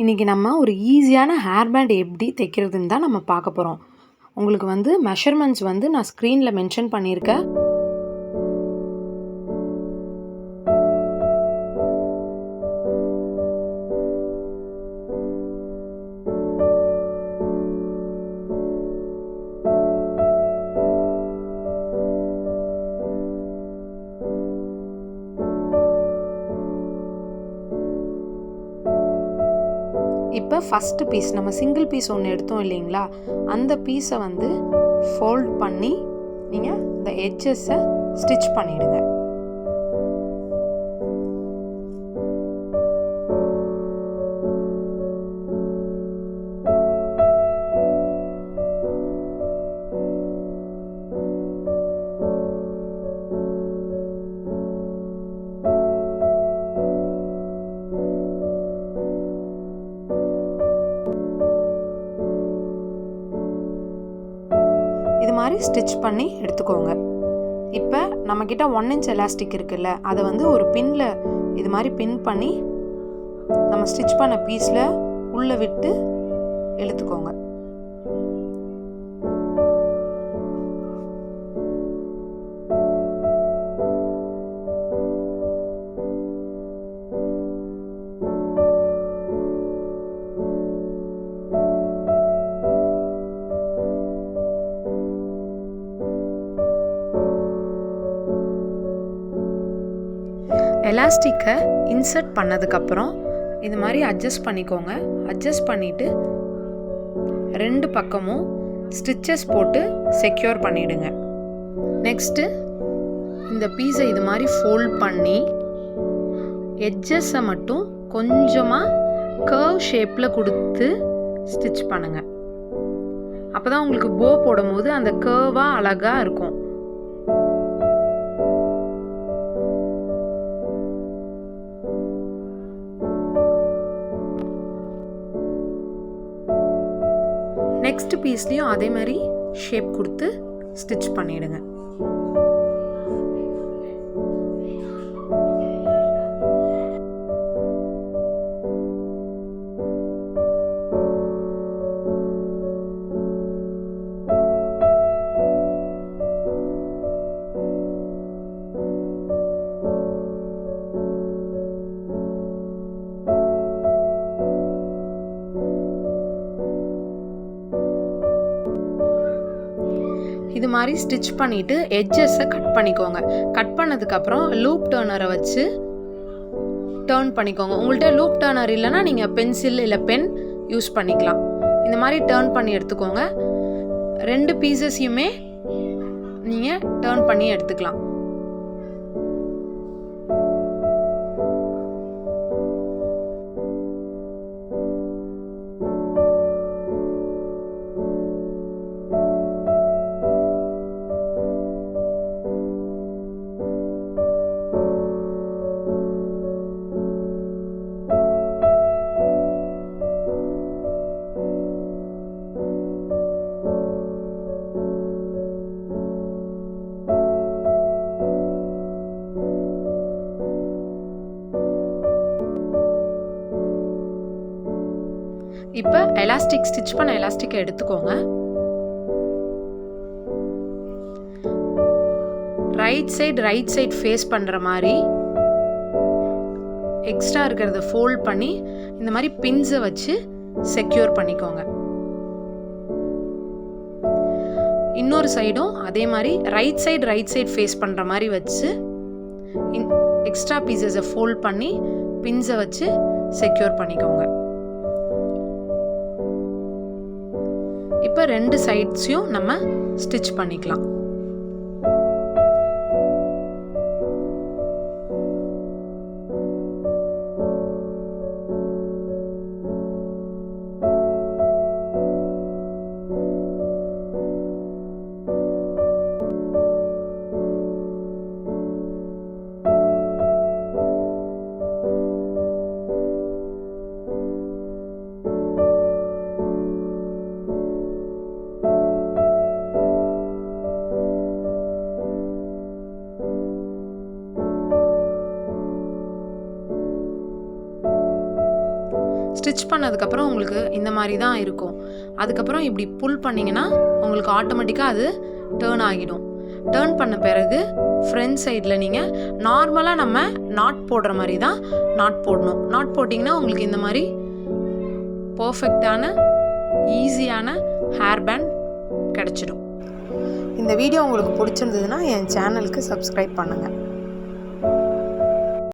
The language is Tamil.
இன்றைக்கி நம்ம ஒரு ஈஸியான ஹேர் பேண்ட் எப்படி தைக்கிறதுன்னு தான் நம்ம பார்க்க போகிறோம். உங்களுக்கு வந்து மெஷர்மெண்ட்ஸ் வந்து நான் ஸ்க்ரீனில் மென்ஷன் பண்ணியிருக்கேன். இப்போ ஃபஸ்ட்டு பீஸ் நம்ம சிங்கிள் பீஸ் ஒன்று எடுத்தோம் இல்லைங்களா, அந்த பீஸை வந்து ஃபோல்ட் பண்ணி நீங்கள் இந்த எட்ஜஸை ஸ்டிச் பண்ணிவிடுங்க. இது மாதிரி ஸ்டிச் பண்ணி எடுத்துக்கோங்க. இப்போ நம்மக்கிட்ட 1 inch எலாஸ்டிக் இருக்குல்ல, அதை வந்து ஒரு பின்னில் இது மாதிரி பின் பண்ணி நம்ம ஸ்டிச் பண்ண பீஸில் உள்ளே விட்டு இழுத்துக்கோங்க. எலாஸ்டிக்கை இன்சர்ட் பண்ணதுக்கப்புறம் இது மாதிரி அட்ஜஸ்ட் பண்ணிக்கோங்க. அட்ஜஸ்ட் பண்ணிவிட்டு 2 பக்கமும் ஸ்டிச்சஸ் போட்டு செக்யூர் பண்ணிவிடுங்க. நெக்ஸ்ட்டு இந்த பீஸை இது மாதிரி ஃபோல்ட் பண்ணி எட்ஜஸை மட்டும் கொஞ்சமாக கர்வ் ஷேப்பில் கொடுத்து ஸ்டிச் பண்ணுங்கள். அப்போ தான் உங்களுக்கு போ போடும்போது அந்த கர்வாக அழகாக இருக்கும். நெக்ஸ்ட் பீஸ்லேயும் அதே மாதிரி ஷேப் கொடுத்து ஸ்டிச் பண்ணிடுங்க. இது மாதிரி ஸ்டிச் பண்ணிவிட்டு எட்ஜஸை கட் பண்ணிக்கோங்க. கட் பண்ணதுக்கப்புறம் லூப் டர்னரை வச்சு டர்ன் பண்ணிக்கோங்க. உங்கள்கிட்ட லூப் டர்னர் இல்லைன்னா நீங்கள் பென்சில் இல்லை பென் யூஸ் பண்ணிக்கலாம். இந்த மாதிரி டர்ன் பண்ணி எடுத்துக்கோங்க. 2 பீசஸையுமே நீங்கள் டர்ன் பண்ணி எடுத்துக்கலாம். இப்போ எலாஸ்டிக் ஸ்டிச் பண்ண எலாஸ்டிக்கை எடுத்துக்கோங்க. ரைட் சைடு ஃபேஸ் பண்ணுற மாதிரி எக்ஸ்ட்ரா இருக்கிறத ஃபோல்ட் பண்ணி இந்த மாதிரி பின்ஸை வச்சு செக்யூர் பண்ணிக்கோங்க. இன்னொரு சைடும் அதே மாதிரி ரைட் சைடு ஃபேஸ் பண்ணுற மாதிரி வச்சு எக்ஸ்ட்ரா பீசஸை ஃபோல்ட் பண்ணி பின்ஸை வச்சு செக்யூர் பண்ணிக்கோங்க. இப்போ 2 சைட்ஸையும் நம்ம ஸ்டிச் பண்ணிக்கலாம். ஸ்டிச் பண்ணதுக்கப்புறம் உங்களுக்கு இந்த மாதிரி தான் இருக்கும். அதுக்கப்புறம் இப்படி புல் பண்ணிங்கன்னா உங்களுக்கு ஆட்டோமேட்டிக்காக அது டேர்ன் ஆகிடும். டேர்ன் பண்ண பிறகு ஃப்ரண்ட் சைடில் நீங்கள் நார்மலாக நம்ம நாட் போடுற மாதிரி தான் நாட் போடணும். நாட் போட்டிங்கன்னா உங்களுக்கு இந்த மாதிரி பர்ஃபெக்டான ஈஸியான ஹேர் பேண்ட் கிடச்சிடும். இந்த வீடியோ உங்களுக்கு பிடிச்சிருந்ததுன்னா என் சேனலுக்கு சப்ஸ்கிரைப் பண்ணுங்கள்.